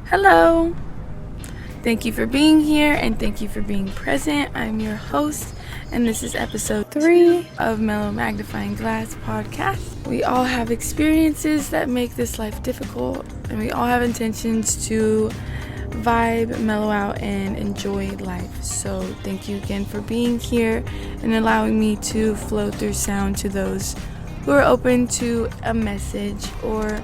Hello. Thank you for being here and thank you for being present. I'm your host, and this is episode 3 of Mellow Magnifying Glass podcast. We all have experiences that make this life difficult, and we all have intentions to vibe, mellow out, and enjoy life. So thank you again for being here and allowing me to flow through sound to those who are open to a message or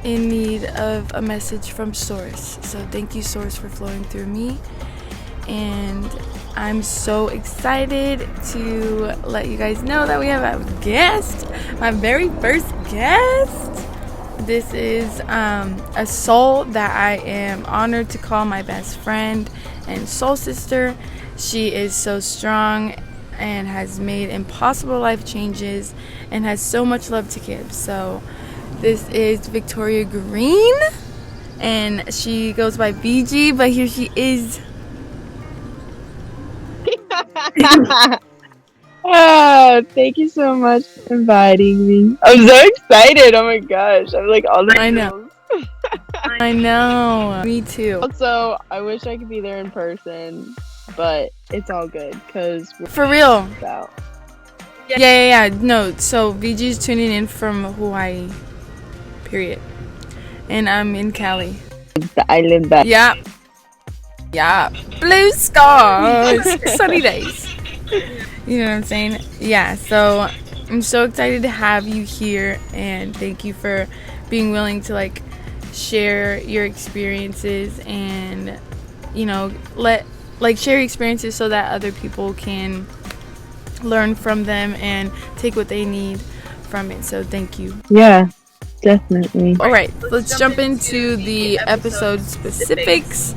in need of a message from Source. So thank you, Source, for flowing through me. And I'm so excited to let you guys know that we have a guest, my very first guest. This is a soul that I am honored to call my best friend and soul sister. She is so strong and has made impossible life changes and has so much love to give. So this is Victoria Green, and she goes by BG, but here she is. Thank you so much for inviting me. I'm so excited. Oh my gosh. I'm like all the I know. Me too. Also, I wish I could be there in person, but it's all good because For real. Out. Yeah. No, so VG's tuning in from Hawaii. Period. And I'm in Cali. The island back. Yeah. Blue skies. Sunny days. You know what I'm saying? Yeah, so I'm so excited to have you here, and thank you for being willing to share your experiences and share experiences so that other people can learn from them and take what they need from it. So thank you. Yeah, definitely. All right, let's jump into the episode specifics.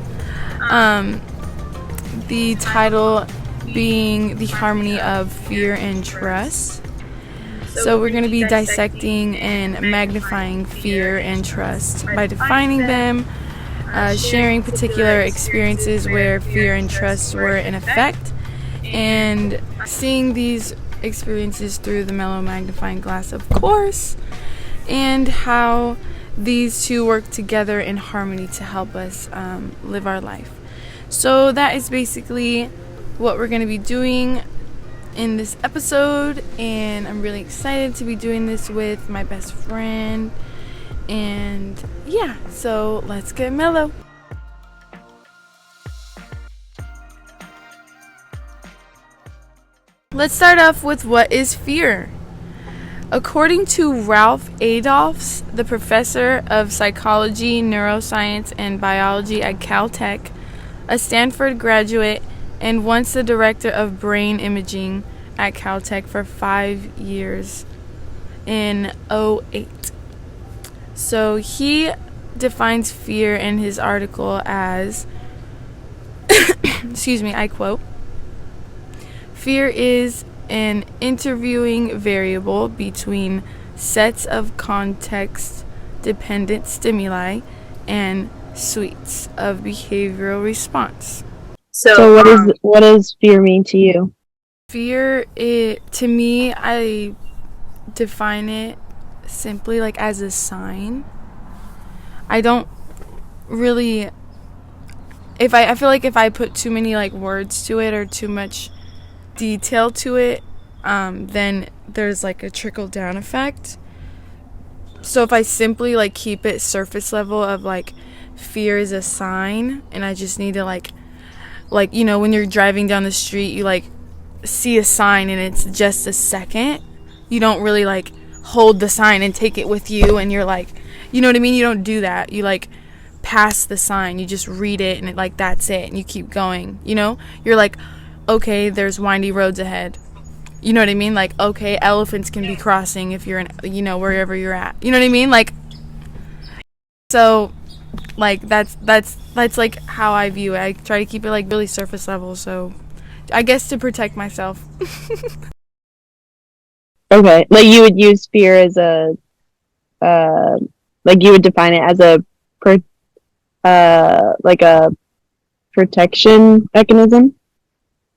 The title being the harmony of fear and trust. So we're going to be dissecting and magnifying fear and trust by defining them, sharing particular experiences where fear and trust were in effect, and seeing these experiences through the Mellow Magnifying Glass, of course, and how these two work together in harmony to help us live our life. So that is basically what we're going to be doing in this episode, and I'm really excited to be doing this with my best friend. And yeah, so let's get mellow. Let's start off with what is fear. According to Ralph Adolphs, the professor of psychology, neuroscience, and biology at Caltech, a Stanford graduate, and once the director of brain imaging at Caltech for 5 years in 2008. So he defines fear in his article as, I quote, "Fear is an interviewing variable between sets of context-dependent stimuli and suites of behavioral response." So what does fear mean to you? Fear, to me, I define it simply as a sign. I don't really, I feel like if I put too many words to it or too much detail to it, then there's a trickle down effect. So if I simply keep it surface level of fear is a sign, and I just need to when you're driving down the street, you see a sign and it's just a second. You don't really hold the sign and take it with you, and you're you know what I mean? You don't do that. You pass the sign. You just read it, and that's it, and you keep going. You're okay, there's windy roads ahead. You know what I mean? Okay, elephants can be crossing if you're in, wherever you're at. You know what I mean? So that's how I view it. I try to keep it really surface level, so I guess to protect myself. Okay, you would use fear as a you would define it as a a protection mechanism.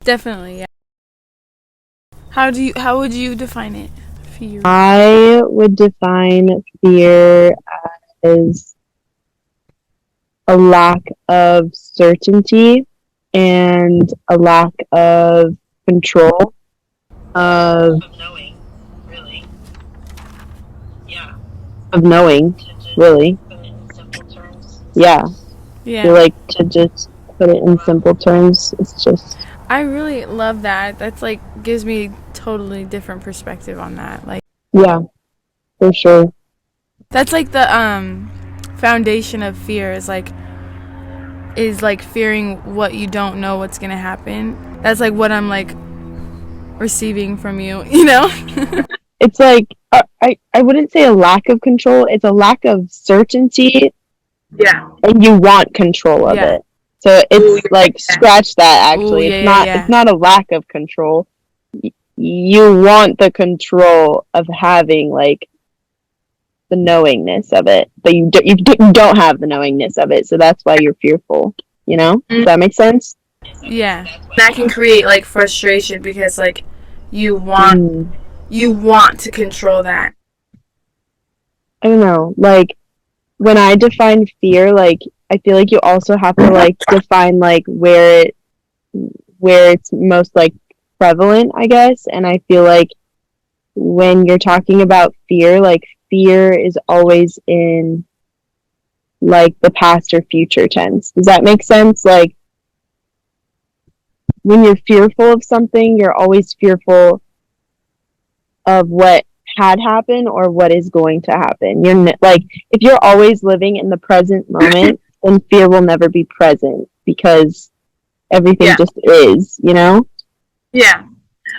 Definitely, yeah. How would you define it? Fear. I would define fear as a lack of certainty and a lack of control of knowing, really. Yeah. of knowing, To just really. put it in simple terms. Yeah. I Yeah. feel like to just put it in simple terms, it's just I really love that. That's like gives me totally different perspective on that. Like yeah, for sure. that's like the foundation of fear is like fearing what you don't know what's gonna happen. That's like what I'm like receiving from you, you know? It's like I wouldn't say a lack of control, it's a lack of certainty Yeah. and you want control of Yeah. it. So it's Ooh, like yeah. scratch that actually. Ooh, It's not a lack of control. You want the control of having like the knowingness of it, but you don't have the knowingness of it, so that's why you're fearful. You know? Does that make sense? Yeah. That can create like frustration because like you want to control that. I don't know. Like when I define fear, like I feel like you also have to like define like where it's most like prevalent, I guess. And I feel like when you're talking about fear, like fear is always in like the past or future tense. Does that make sense? Like when you're fearful of something, you're always fearful of what had happened or what is going to happen. Like if you're always living in the present moment, then fear will never be present because everything just is, you know? Yeah.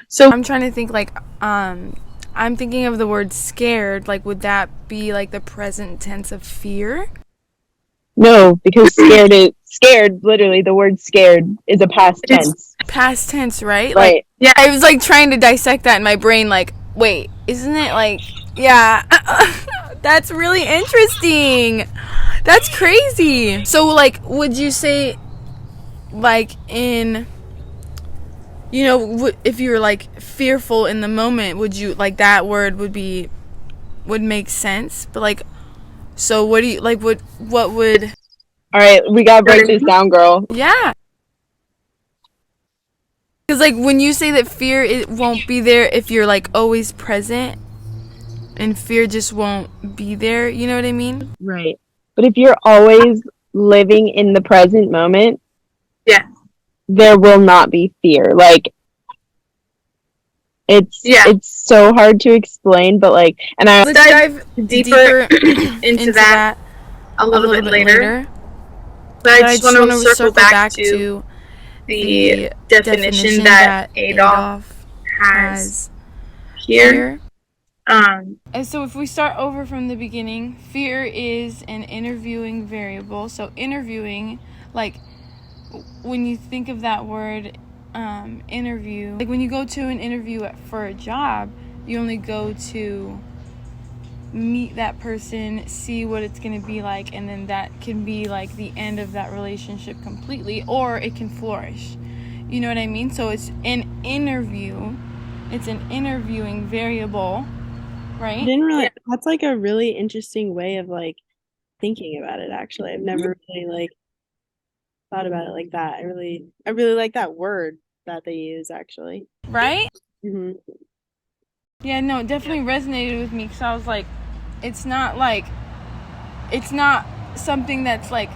So I'm trying to think like I'm thinking of the word scared, like would that be like the present tense of fear? No, because scared, literally the word scared is a past tense. Past tense, right? Right. Like yeah, I was like trying to dissect that in my brain like, wait, isn't it like yeah. That's really interesting. That's crazy. So like would you say like in you know, if you're like fearful in the moment, would you like that word would make sense? But like, so what do you like? What would? All right, we gotta break this down, girl. Yeah, because like when you say that fear it won't be there if you're like always present, and fear just won't be there. You know what I mean? Right. But if you're always living in the present moment, Yeah. there will not be fear. Like it's so hard to explain, but like, and Let's dive deeper into that a little bit later. But I just want to circle back to the definition that Adolf has here. And so if we start over from the beginning, fear is an interviewing variable. So interviewing, like when you think of that word interview, like when you go to an interview for a job, you only go to meet that person, see what it's going to be like, and then that can be like the end of that relationship completely, or it can flourish. You know what I mean? So it's an interview. It's an interviewing variable, right? That's like a really interesting way of like thinking about it, actually. I've never really like thought about it like that. I really like that word that they use, actually. Right? Mm-hmm. Yeah, no, it definitely resonated with me because I was like, it's not something that's like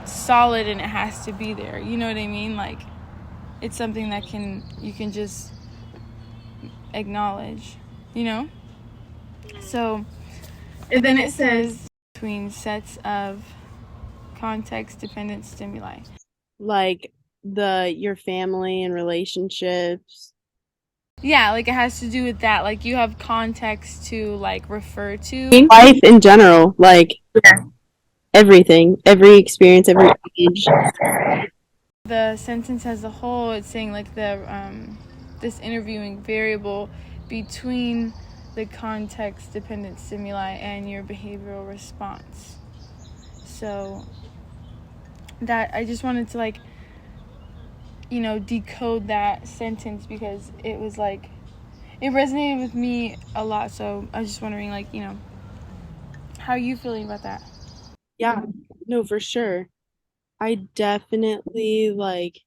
solid and it has to be there. You know what I mean? Like, it's something that you can just acknowledge, you know? So, and then it says between sets of context-dependent stimuli. Like your family and relationships. Yeah, like it has to do with that. Like you have context to like refer to. Life in general, like everything, every experience, every age. The sentence as a whole, it's saying like this interviewing variable between the context-dependent stimuli and your behavioral response. So that I just wanted to like, you know, decode that sentence because it was like, it resonated with me a lot. So I was just wondering like, you know, how are you feeling about that? Yeah, no, for sure. I definitely like,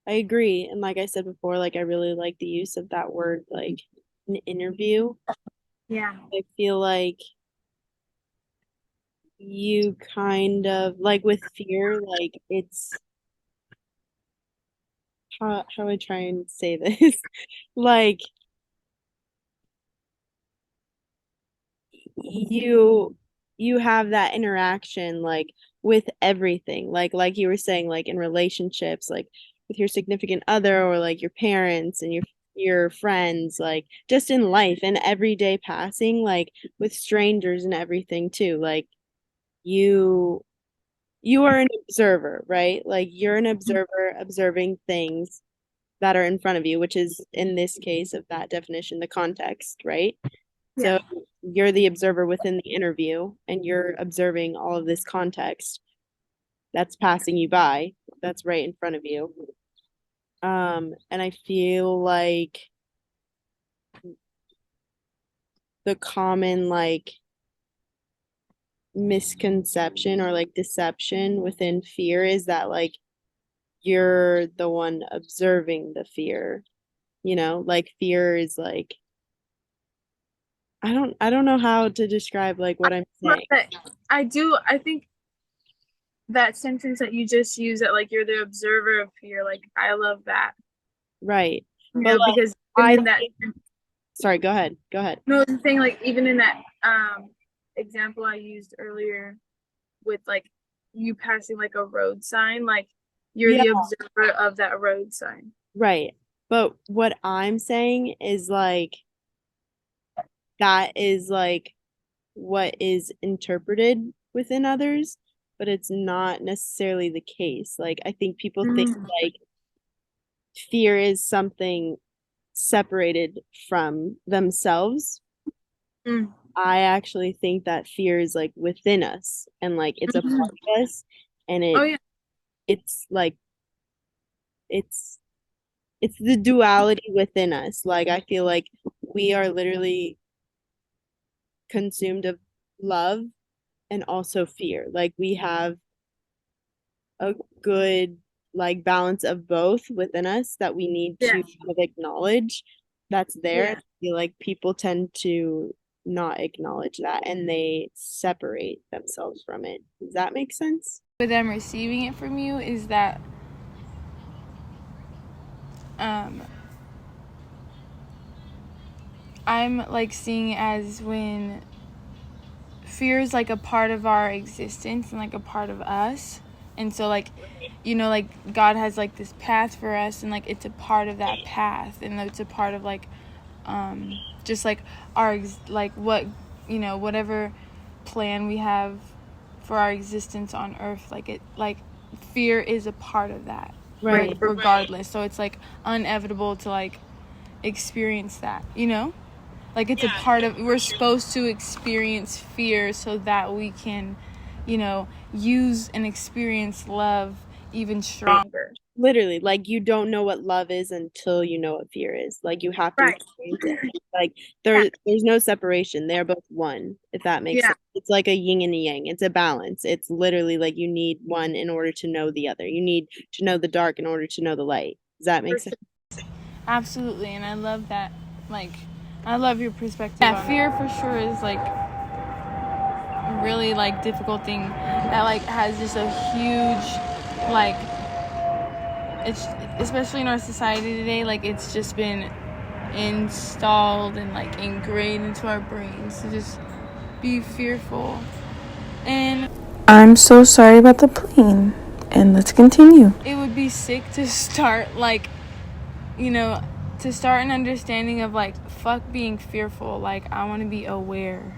I agree. And like I said before, like I really like the use of that word, like an interview. Yeah. I feel like you kind of like with fear, like it's how do I try and say this? Like you you have that interaction like with everything. Like you were saying, like in relationships, like with your significant other or like your parents and your friends, like just in life and everyday passing, like with strangers and everything too. Like you you are an observer, right? Like you're an observer observing things that are in front of you, which is in this case of that definition, the context, right? Yeah. So you're the observer within the interview and you're observing all of this context that's passing you by, that's right in front of you. And I feel like the common like misconception or like deception within fear is that like you're the one observing the fear, like fear is like I don't know how to describe like what I'm Love saying. that. I think that sentence that you just used, that like you're the observer of fear, like I love that. Right. You But know, like because I even in that, sorry, go ahead. Go ahead. no, the thing, like even in that example I used earlier with like you passing like a road sign, like you're Yeah, the observer of that road sign. right. But what I'm saying is like that is like what is interpreted within others, but it's not necessarily the case. Like I think people think like fear is something separated from themselves. Mm. I actually think that fear is like within us and like it's a Mhm. part of us and Oh yeah. it's like it's it's the duality within us. Like I feel like we are literally consumed of love and also fear. Like we have a good like balance of both within us that we need to Yeah. kind of acknowledge that's there. Yeah. I feel like people tend to not acknowledge that and they separate themselves from it. Does that make sense? With them receiving it from you is that um I'm like seeing it as when fear is like a part of our existence and like a part of us. And so like like God has like this path for us, and like it's a part of that path, and it's a part of like just like our like what whatever plan we have for our existence on earth, like it like fear is a part of that, Right. regardless. So it's like inevitable to like experience that, like it's a part of, we're supposed to experience fear so that we can use and experience love even stronger. Literally, like you don't know what love is until you know what fear is. Like you have to Right. experience it. Like there's no separation. They're both one, if that makes Yeah. sense. It's like a yin and a yang. It's a balance. It's literally like you need one in order to know the other. You need to know the dark in order to know the light. Does that make sense? Absolutely, and I love that. Like, I love your perspective. Yeah, fear for sure is like a really like difficult thing that like has just a huge like, it's especially in our society today, like it's just been installed and like ingrained into our brains to just be fearful. And I'm so sorry about the plane, and let's continue. It would be sick to start like to start an understanding of like fuck being fearful. Like I want to be aware,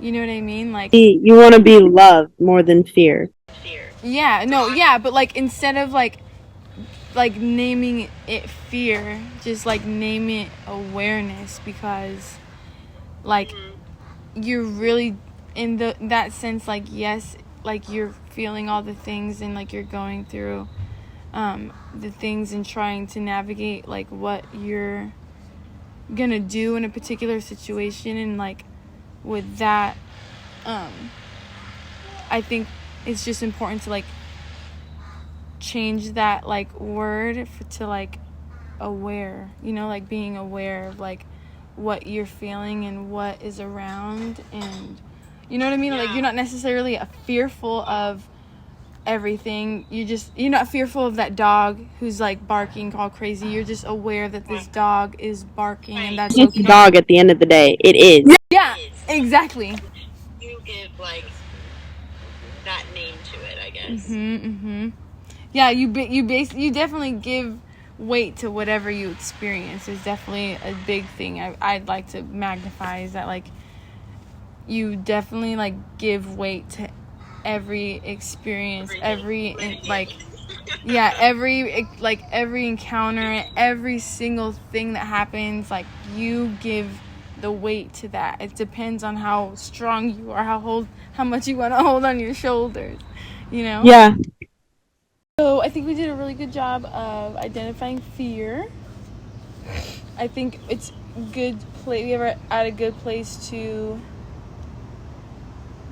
you know what I mean? Like You want to be loved more than fear. yeah, no, yeah, but like instead of like naming it fear, just like name it awareness, because like you're really in that sense, like yes, like you're feeling all the things and like you're going through the things and trying to navigate like what you're gonna do in a particular situation. And like with that I think it's just important to like change that like word to like aware, you know, like being aware of like what you're feeling and what is around, and you know what I mean? Like you're not necessarily fearful of everything. You're not fearful of that dog who's like barking all crazy. You're just aware that this dog is barking and that's It's okay. a dog at the end of the day. It is. Yeah, exactly. You give like that name to it, I guess. Yeah, you definitely give weight to whatever you experience. Is definitely a big thing I'd like to magnify, is that like you definitely like give weight to every experience, every encounter, every single thing that happens. Like you give the weight to that. It depends on how strong you are, how much you want to hold on your shoulders, you know? Yeah. So I think we did a really good job of identifying fear. I think it's good we are at a good place to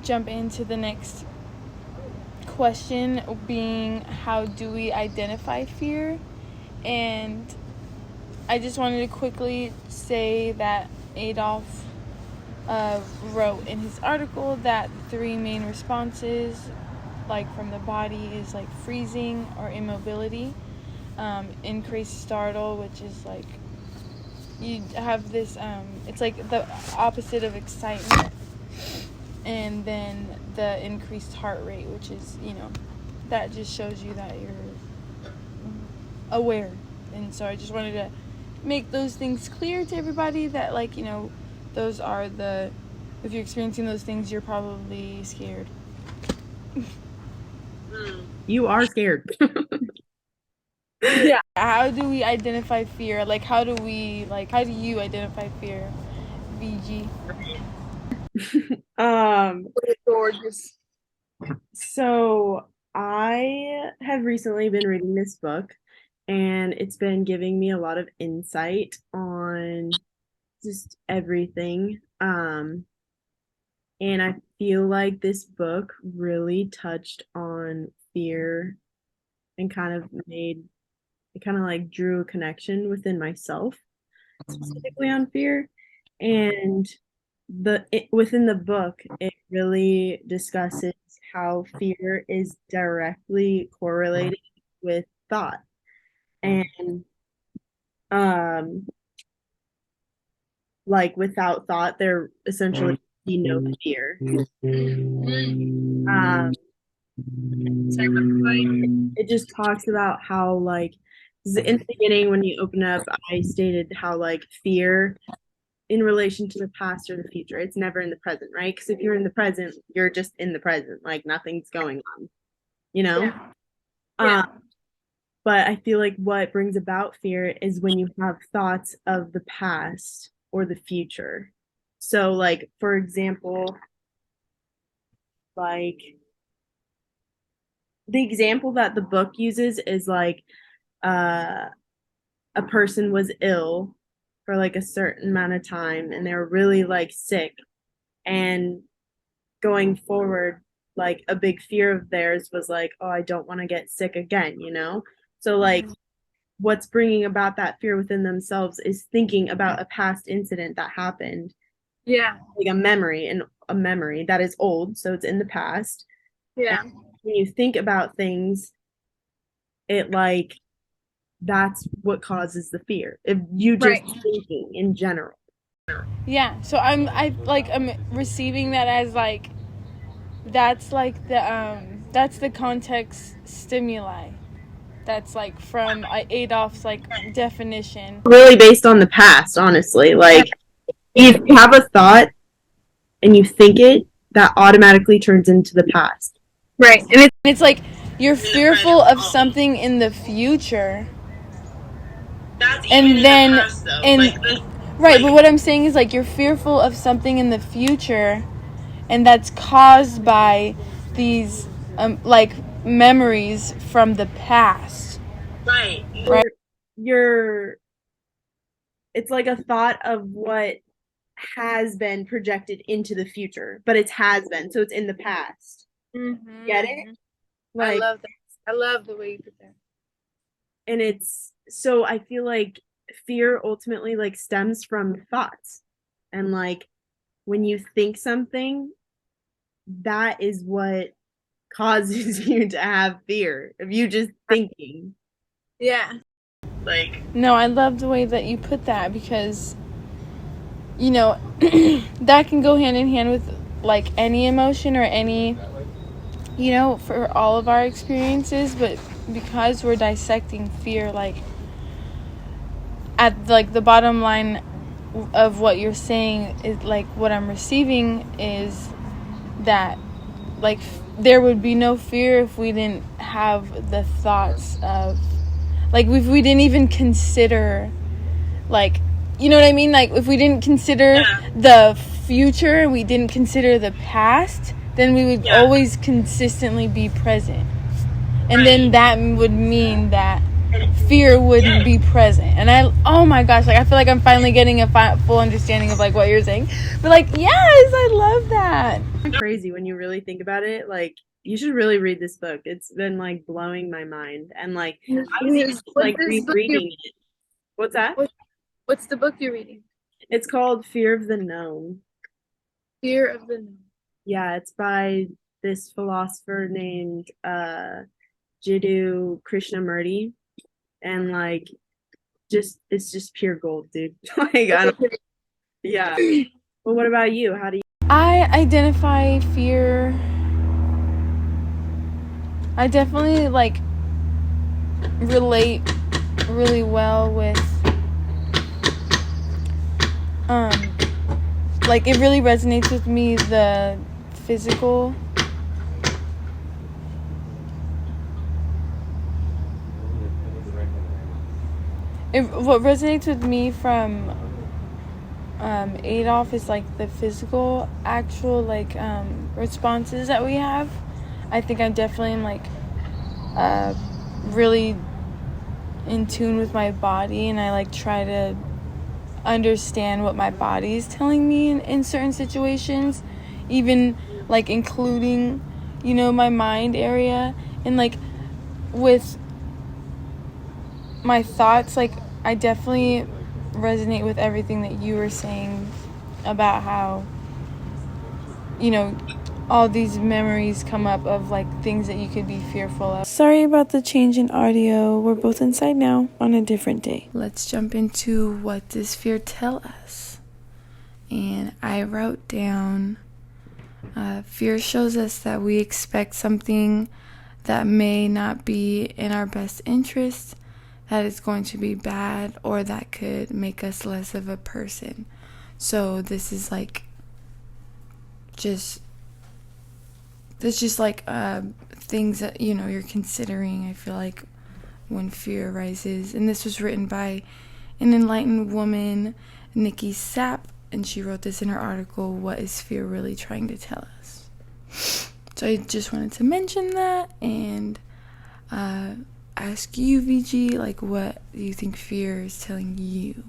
jump into the next question, being how do we identify fear? And I just wanted to quickly say that Adolf wrote in his article that the 3 main responses, like from the body, is like freezing or immobility, increased startle, which is like you have this it's like the opposite of excitement, and then the increased heart rate, which is, you know, that just shows you that you're aware. And so I just wanted to make those things clear to everybody, that like, you know, those are if you're experiencing those things, you're probably scared. You are scared. Yeah. How do we identify fear? Like how do you identify fear, VG? Gorgeous. So I have recently been reading this book, and it's been giving me a lot of insight on just everything. And I feel like this book really touched on fear and kind of like drew a connection within myself, specifically on fear. And within the book, it really discusses how fear is directly correlated with thought. And like without thought, there essentially be no fear. It just talks about how like in the beginning, when you open up, I stated how like fear in relation to the past or the future, it's never in the present, right? Because if you're in the present, you're just in the present, like nothing's going on, you know? Yeah. But I feel like what brings about fear is when you have thoughts of the past or the future. So like, for example, like the example that the book uses is like a person was ill for like a certain amount of time, and they were really like sick, and going forward, like a big fear of theirs was like, oh, I don't want to get sick again, you know? So like what's bringing about that fear within themselves is thinking about a past incident that happened. Yeah. Like a memory that is old, so it's in the past. Yeah. And when you think about things, it like that's what causes the fear. If you just thinking in general. Yeah. So I'm receiving that as like that's the context stimuli. That's like from Adolph's like definition. Really based on the past, honestly. Like if you have a thought and you think it, that automatically turns into the past. Right. And it's like you're fearful of something in the future. That's even And in then the past, though. and Like, right, but what I'm saying is like you're fearful of something in the future, and that's caused by these like memories from the past. right. You're it's like a thought of what has been projected into the future, but it has been, so it's in the past. Get it? I Like, love that. I love the way you put that. and it's so I feel like fear ultimately like stems from thoughts. And like when you think something, that is what causes you to have fear of you just thinking. Yeah. Like, No, I love the way that you put that because, you know, that can go hand in hand with like any emotion or any, you know, for all of our experiences. But because we're dissecting fear, like at like the bottom line of what you're saying is like what I'm receiving is that like there would be no fear if we didn't have the thoughts of like if we didn't even consider like, you know what I mean, like if we didn't consider the future and we didn't consider the past, then we would always consistently be present, and then that would mean that fear wouldn't be present. And oh my gosh, like I feel like I'm finally getting a full understanding of like what you're saying, but like yes, I love that. crazy when you really think about it. Like, you should really read this book. It's been like blowing my mind. And like I was just like rereading it. What's that? What's the book you're reading? It's called Fear of the Known. Fear of the Known. Yeah, it's by this philosopher named Jiddu Krishnamurti. And like it's just pure gold, dude. Like I don't yeah. Well, what about you? How do you I identify fear. I definitely like relate really well with like it really resonates with me, the physical what resonates with me from Adolf is like the physical actual like responses that we have. I think I definitely am like really in tune with my body, and I like try to understand what my body is telling me in certain situations, even like including, you know, my mind area. And like with my thoughts, like I definitely resonate with everything that you were saying about how, you know, all these memories come up of like things that you could be fearful of. Sorry about the change in audio. We're both inside now on a different day. Let's jump into what does fear tell us. And I wrote down fear shows us that we expect something that may not be in our best interest, that it's going to be bad, or that could make us less of a person. So this is like just like things that, you know, you're considering, I feel like, when fear arises. And this was written by an enlightened woman, Nikki Sapp, and she wrote this in her article, What is Fear Really Trying to Tell Us? So I just wanted to mention that and ask you, VG, like, what do you think fear is telling you?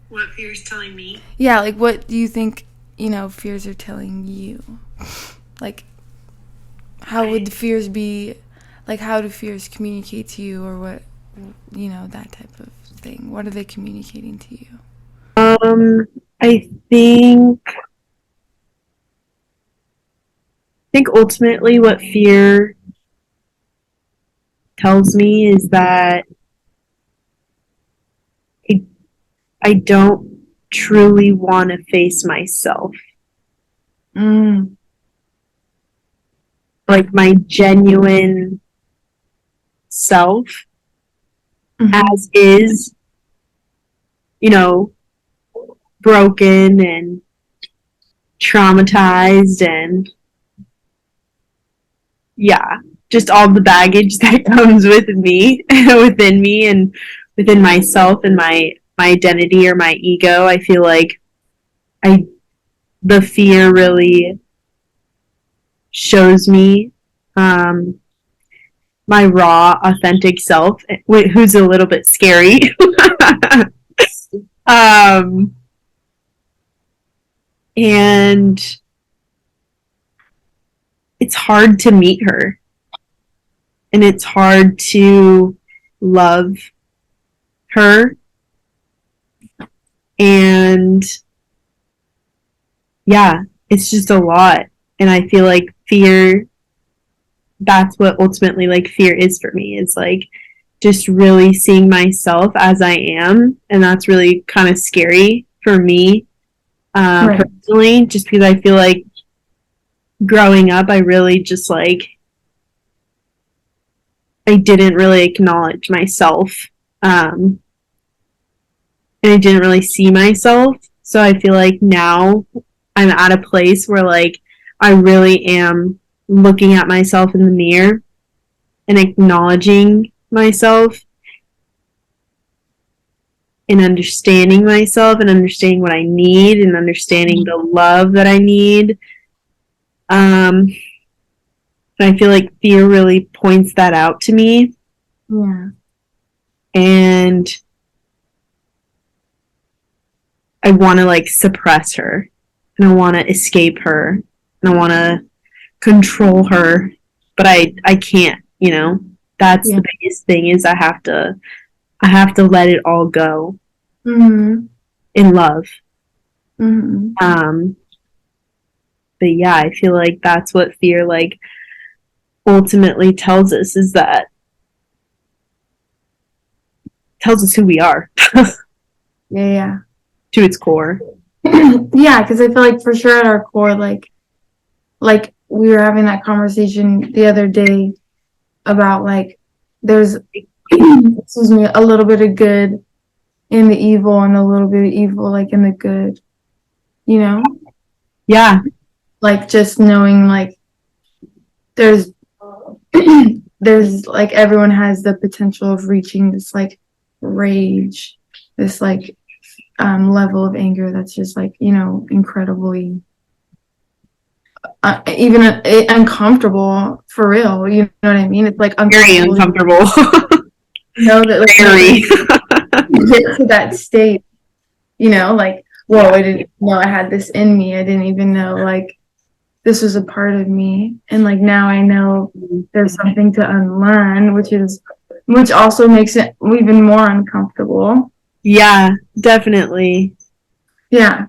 What fear is telling me? Yeah, like, what do you think, you know, fears are telling you? Like, how would the fears be, like, how do fears communicate to you, or what, you know, that type of thing? What are they communicating to you? I think ultimately what fear tells me is that I don't truly want to face myself. Like my genuine self as is, you know, broken and traumatized and yeah, just all the baggage that comes with me, within me and within myself and my identity or my ego. I feel like the fear really shows me my raw, authentic self, who's a little bit scary. And it's hard to meet her. And it's hard to love her. And yeah, it's just a lot. And I feel like fear, that's what ultimately like fear is for me, is like just really seeing myself as I am. And that's really kind of scary for me personally, just because I feel like growing up, I really just like, I didn't really acknowledge myself. And I didn't really see myself. So I feel like now I'm at a place where like I really am looking at myself in the mirror and acknowledging myself and understanding myself and understanding what I need and understanding the love that I need. I feel like fear really points that out to me. Yeah. And I want to like suppress her, and I want to escape her, and I want to control her, but I can't, you know. That's the biggest thing, is I have to let it all go. In love. But yeah, I feel like that's what fear like ultimately tells us, is that tells us who we are. Yeah. To its core. Yeah, because I feel like for sure at our core, like we were having that conversation the other day about like there's excuse me, a little bit of good in the evil and a little bit of evil like in the good, you know? Yeah. Like just knowing like there's like everyone has the potential of reaching this like rage, this like level of anger that's just like, you know, incredibly even uncomfortable for real, you know what I mean? It's like very uncomfortable. You know that like very get to that state, you know, like whoa, I didn't know I had this in me. I didn't even know like this was a part of me, and like now I know there's something to unlearn, which also makes it even more uncomfortable. Yeah, definitely. Yeah.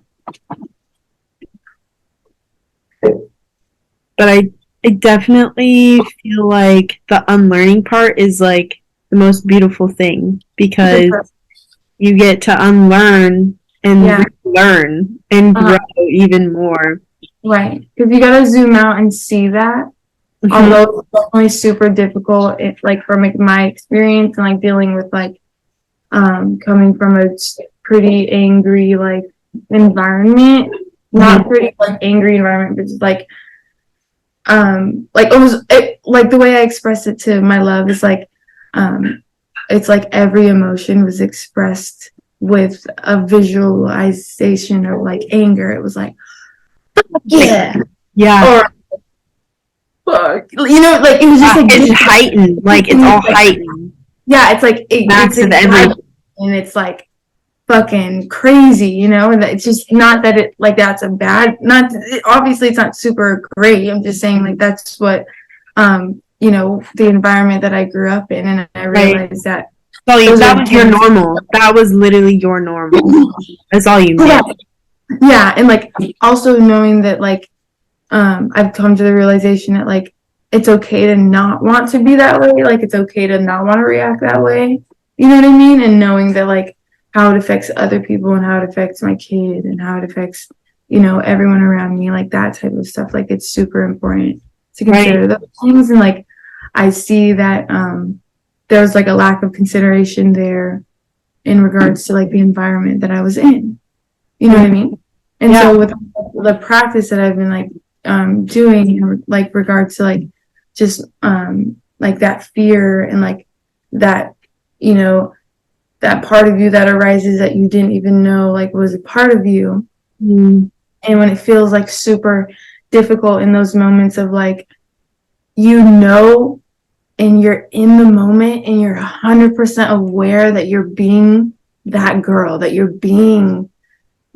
But I definitely feel like the unlearning part is like the most beautiful thing, because you get to unlearn and relearn and grow even more. Right. Because you got to zoom out and see that. Although it's definitely super difficult, like from like, my experience and like dealing with like coming from a pretty angry like environment, not pretty like angry environment, but just like like the way I expressed it to my love is like it's like every emotion was expressed with a visualization of like anger. It was like yeah or you know, like it was just like it's heightened, like it's all heightened. Yeah, it's like massive energy, and it's like fucking crazy, you know. And it's just not that it like that's a bad, not obviously it's not super great. I'm just saying like that's what you know, the environment that I grew up in, and I realized that that was your normal. That was literally your normal. That's all you knew. Yeah, and like also knowing that like I've come to the realization that like it's okay to not want to be that way, like it's okay to not want to react that way, you know what I mean? And knowing that like how it affects other people and how it affects my kid and how it affects, you know, everyone around me, like that type of stuff, like it's super important to consider those things. And like I see that there's like a lack of consideration there in regards to like the environment that I was in, you know what I mean? And so with the practice that I've been like doing in like regards to like just like that fear and like that, you know, that part of you that arises that you didn't even know like was a part of you. And when it feels like super difficult in those moments of like, you know, and you're in the moment and you're 100% aware that you're being that girl, that you're being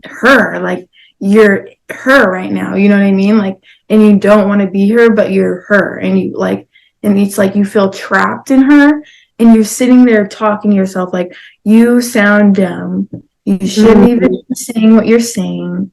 her, like you're her right now, you know what I mean? Like, and you don't want to be her, but you're her, and you like, and it's like you feel trapped in her, and you're sitting there talking to yourself like, you sound dumb, you shouldn't even be saying what you're saying.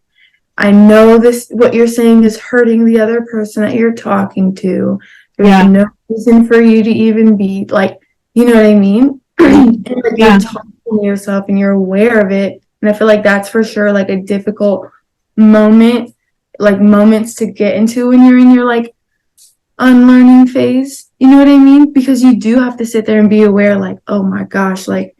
I know what you're saying is hurting the other person that you're talking to. There's no reason for you to even be like, you know what I mean? And like you're talking to yourself and you're aware of it. And I feel like that's for sure like a difficult moments to get into when you're in your like unlearning phase. You know what I mean? Because you do have to sit there and be aware, like, oh my gosh, like,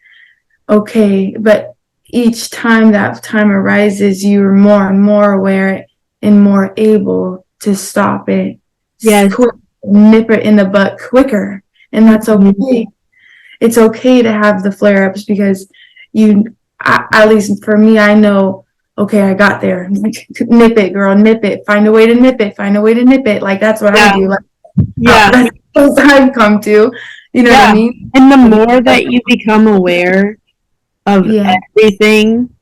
okay, but each time that time arises, you're more and more aware and more able to stop it. Yes. Nip it in the butt quicker. And that's okay. It's okay to have the flare-ups because at least for me, I know, okay, I got there. Nip it, girl, nip it. Find a way to nip it. Find a way to nip it. Like, that's what I do. Like, that's what I've come to. You know what I mean? And the more that you become aware of everything,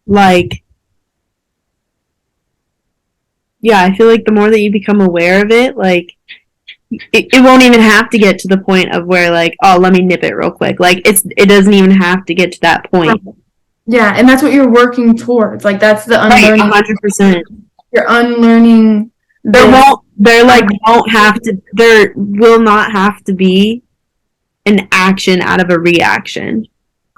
like, I feel like the more that you become aware of it, like, it won't even have to get to the point of where, like, oh, let me nip it real quick. Like, it doesn't even have to get to that point. Yeah, and that's what you're working towards. Like, that's the unlearning. 100%. You're unlearning. There will not have to be an action out of a reaction.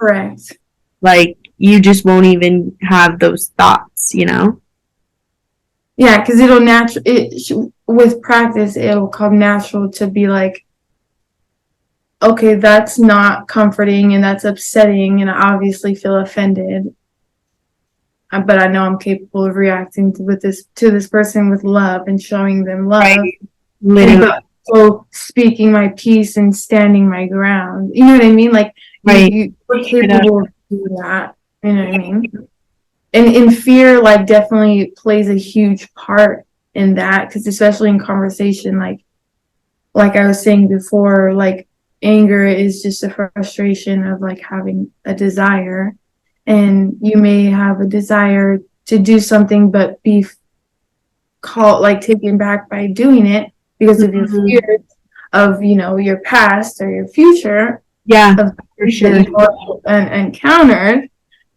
Correct. Like, you just won't even have those thoughts, you know? Yeah, because with practice, it'll come natural to be like, okay, that's not comforting and that's upsetting, and I obviously feel offended. But I know I'm capable of reacting to this person with love and showing them love. Right. But also speaking my piece and standing my ground. You know what I mean? Like, you're capable of doing that. You know what I mean? And fear, like, definitely plays a huge part in that, because especially in conversation, like I was saying before, like, anger is just a frustration of, like, having a desire. And you may have a desire to do something, but be taken back by doing it because of your fears of, your past or your future. Yeah, for sure. And encountered,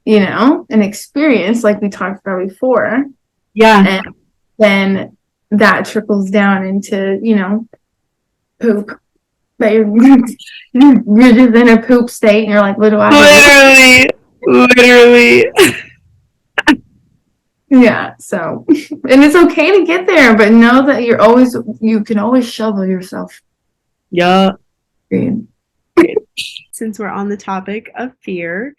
an experience like we talked about before. Yeah. And then that trickles down into, poop. But you're just in a poop state and you're like, what do I do? Literally. Yeah, so, and it's okay to get there, but know that you can always shovel yourself. Yeah. Since we're on the topic of fear,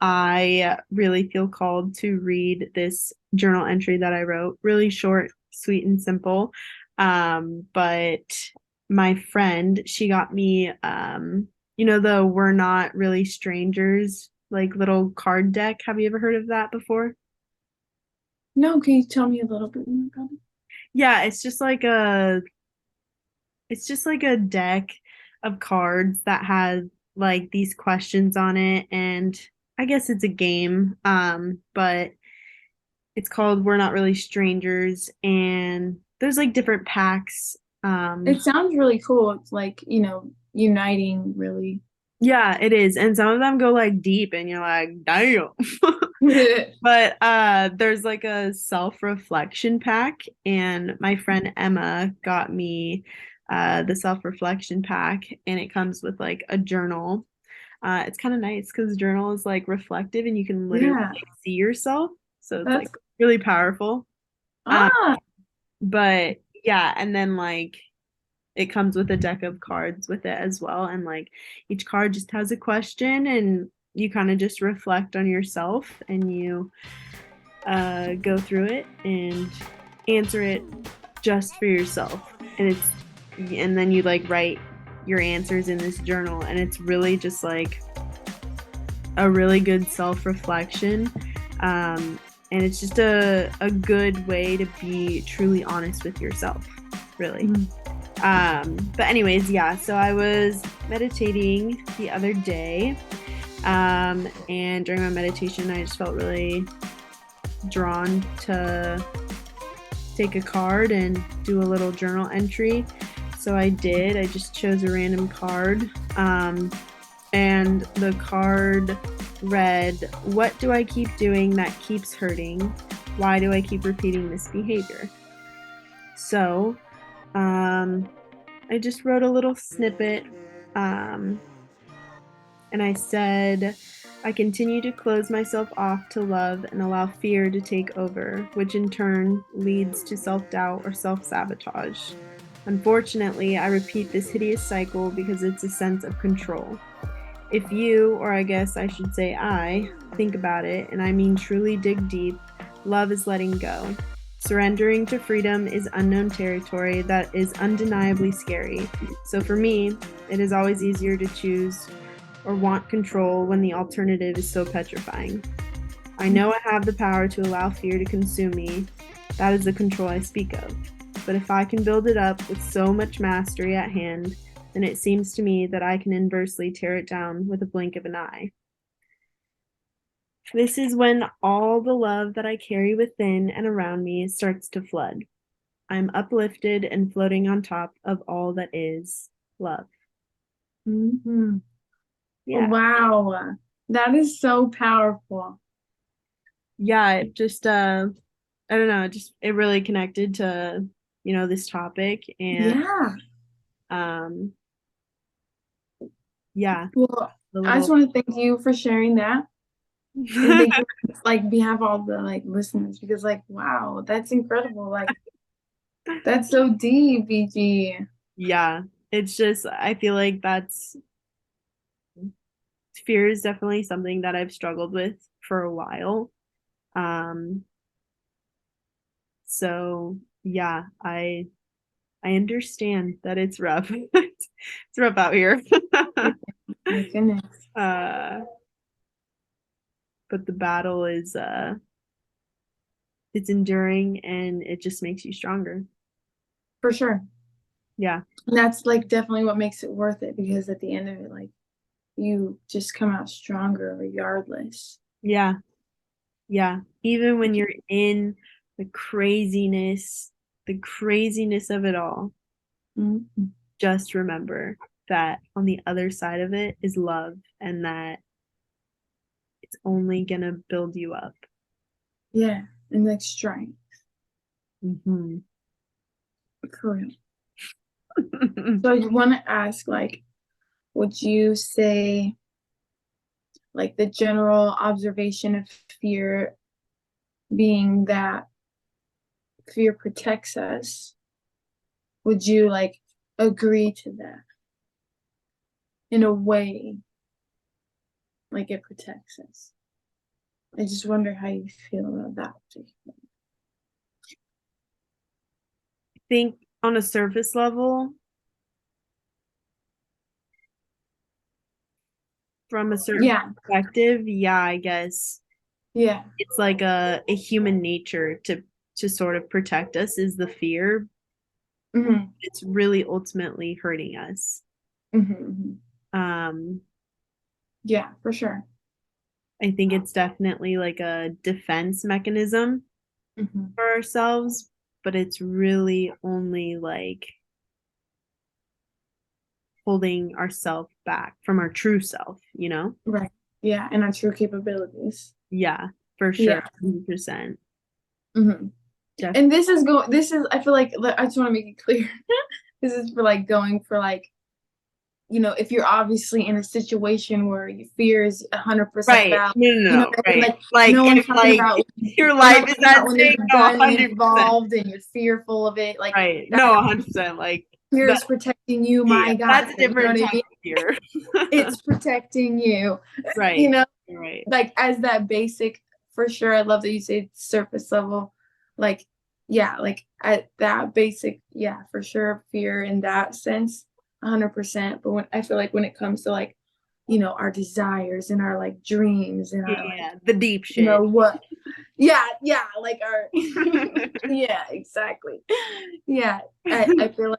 I really feel called to read this journal entry that I wrote. Really short, sweet, and simple. But my friend, she got me, the We're Not Really Strangers, like, little card deck. Have you ever heard of that before? No, can you tell me a little bit more about it? Yeah, it's just like a deck of cards that has, like, these questions on it, and I guess it's a game, but it's called We're Not Really Strangers, and there's, like, different packs. It sounds really cool. It's like, uniting, really. Yeah, it is, and some of them go, like, deep, and you're like, damn. But there's, like, a self-reflection pack, and my friend Emma got me the self-reflection pack, and it comes with, like, a journal. It's kind of nice because journal is, like, reflective, and you can literally like, see yourself, so it's like really powerful. But yeah, and then, like, it comes with a deck of cards with it as well, and, like, each card just has a question, and you kind of just reflect on yourself, and you go through it and answer it just for yourself, and then you, like, write your answers in this journal, and it's really just, like, a really good self-reflection, and it's just a good way to be truly honest with yourself, really. But anyways, yeah, so I was meditating the other day, and during my meditation I just felt really drawn to take a card and do a little journal entry. So I did. I just chose a random card. And the card read, "What do I keep doing that keeps hurting? Why do I keep repeating this behavior?" So I just wrote a little snippet. And I said, "I continue to close myself off to love and allow fear to take over, which in turn leads to self-doubt or self-sabotage. Unfortunately, I repeat this hideous cycle because it's a sense of control. If you, or I guess I should say I, think about it, and I mean truly dig deep, love is letting go. Surrendering to freedom is unknown territory that is undeniably scary. So for me, it is always easier to choose or want control when the alternative is so petrifying. I know I have the power to allow fear to consume me. That is the control I speak of. But if I can build it up with so much mastery at hand, then it seems to me that I can inversely tear it down with a blink of an eye. This is when all the love that I carry within and around me starts to flood. I'm uplifted and floating on top of all that is love." Mm-hmm. Yeah. Wow. That is so powerful. Yeah, it just I don't know, it really connected to, this topic, and yeah. Well, I just want to thank you for sharing that. And thank you, behalf of all the listeners, because wow, that's incredible. That's so deep, BG. Yeah, it's just, I feel like fear is definitely something that I've struggled with for a while. So yeah, I understand that it's rough. It's rough out here. My goodness. But the battle is it's enduring, and it just makes you stronger. For sure. Yeah. And that's definitely what makes it worth it, because at the end of it, you just come out stronger regardless. Yeah. Yeah. Even when you're in the craziness of it all, Mm-hmm. just remember that on the other side of it is love, and that it's only gonna build you up. Yeah, and strength. Mm-hmm. For real. So I want to ask, would you say, the general observation of fear being that fear protects us, would you agree to that in a way, it protects us? I just wonder how you feel about that. I think on a surface level, from a certain perspective, yeah, I guess. Yeah. It's like a human nature to sort of protect us, is the fear. Mm-hmm. It's really ultimately hurting us. Mm-hmm. Yeah, for sure. I think it's definitely a defense mechanism for ourselves, but it's really only holding ourselves back from our true self, Right. Yeah, and our true capabilities. Yeah, for sure. 100%. Mm-hmm. And this is I feel I just want to make it clear. This is for going for if you're obviously in a situation where your fear is 100% valid. No, right. No one's talking about your life is at stake. No, 100%. Involved and you're fearful of it. Right. No, 100%. Fear is protecting you, my God. That's different type of fear. It's protecting you. Right. Right. As that basic, for sure. I love that you say surface level. At that basic, for sure, fear in that sense, 100%. But when I feel when it comes to our desires and our dreams and our the deep shit. Our yeah, exactly. Yeah, I feel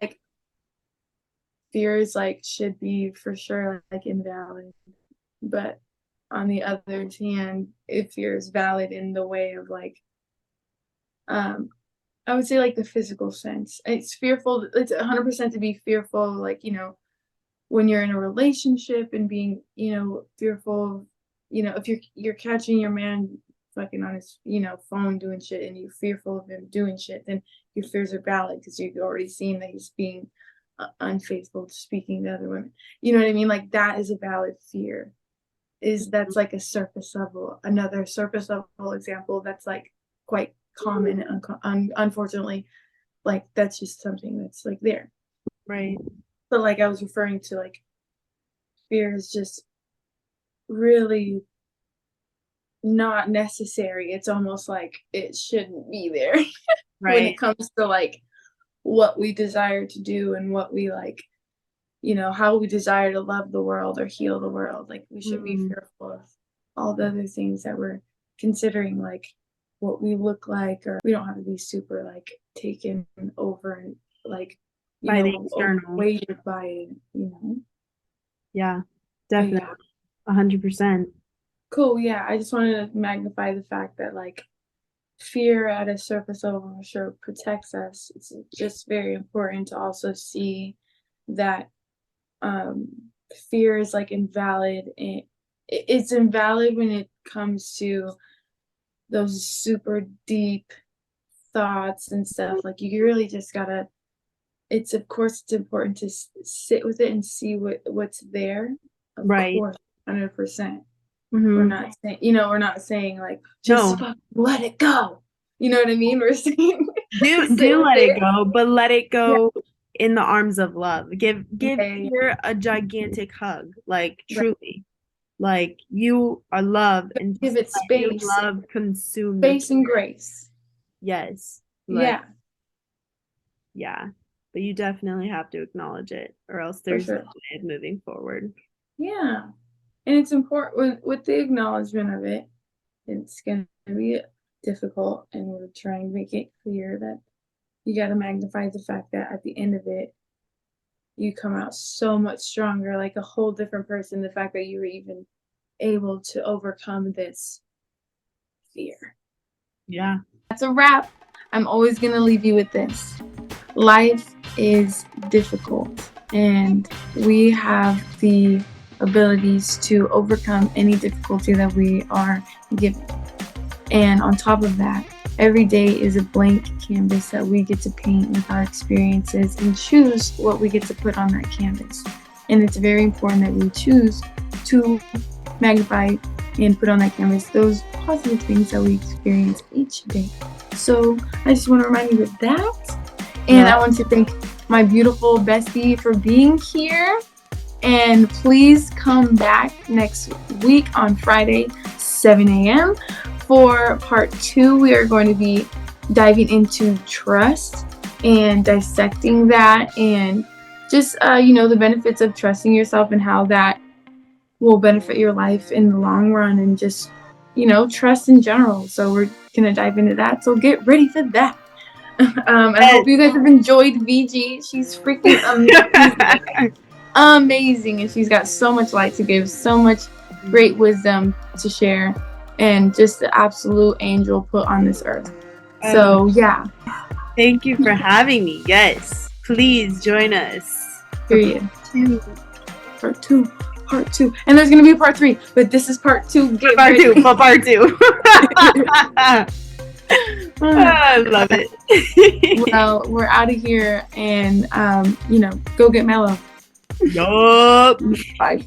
fear is should be for sure invalid. But on the other hand, if fear is valid in the way of I would say like the physical sense. It's fearful. It's 100% to be fearful, like, when you're in a relationship and being, fearful of, if you're catching your man fucking on his, phone doing shit and you're fearful of him doing shit, then your fears are valid because you've already seen that he's being unfaithful to speaking to other women. You know what I mean? Like that is a valid fear. That's like a surface level. Another surface level example that's like quite common, unfortunately, like that's just something that's like there. Right. But like I was referring to, like fear is just really not necessary. It's almost like it shouldn't be there when Right. it comes to like what we desire to do and what we like, how we desire to love the world or heal the world. Like we should be fearful of all the other things that we're considering, like what we look like, or we don't have to be super like taken over and like By the external. weighted by it. Yeah, But definitely. 100%. Cool. Yeah, I just wanted to magnify the fact that like fear at a surface level for sure protects us. It's just very important to also see that fear is like invalid, and it's invalid when it comes to those super deep thoughts and stuff. Like you really just gotta, it's important to sit with it and see what's there. Of Right. course, 100%. Mhm. We're not saying like just let it go. You know what I mean? We're saying do let it go, but let it go in the arms of love. Give fear a gigantic hug, like truly. Like you are love, and give it space. Love consume space and grace. Yes. Yeah. But you definitely have to acknowledge it, or else there's no way of moving forward. Yeah. And it's important with the acknowledgement of it. It's going to be difficult, and we're trying to make it clear that you got to magnify the fact that at the end of it, you come out so much stronger, like a whole different person. The fact that you were even able to overcome this fear. Yeah. That's a wrap. I'm always going to leave you with this. Life is difficult, and we have the abilities to overcome any difficulty that we are given. And on top of that, every day is a blank canvas that we get to paint with our experiences and choose what we get to put on that canvas. And it's very important that we choose to magnify and put on that canvas those positive things that we experience each day. So I just want to remind you of that. And I want to thank my beautiful bestie for being here. And please come back next week on Friday, 7 a.m. for part 2. We are going to be diving into trust and dissecting that, and just, the benefits of trusting yourself and how that will benefit your life in the long run, and just, trust in general. So we're going to dive into that. So get ready for that. I hope you guys have enjoyed VG. She's freaking amazing, and she's got so much light to give, so much great wisdom to share, and just the absolute angel put on this earth. So yeah, thank you for having me. Yes, please join us. Period. Part two, and there's gonna be a part 3, but this is part 2. Part 2. I love it. Well, we're out of here, and go get mellow. Yup. Bye.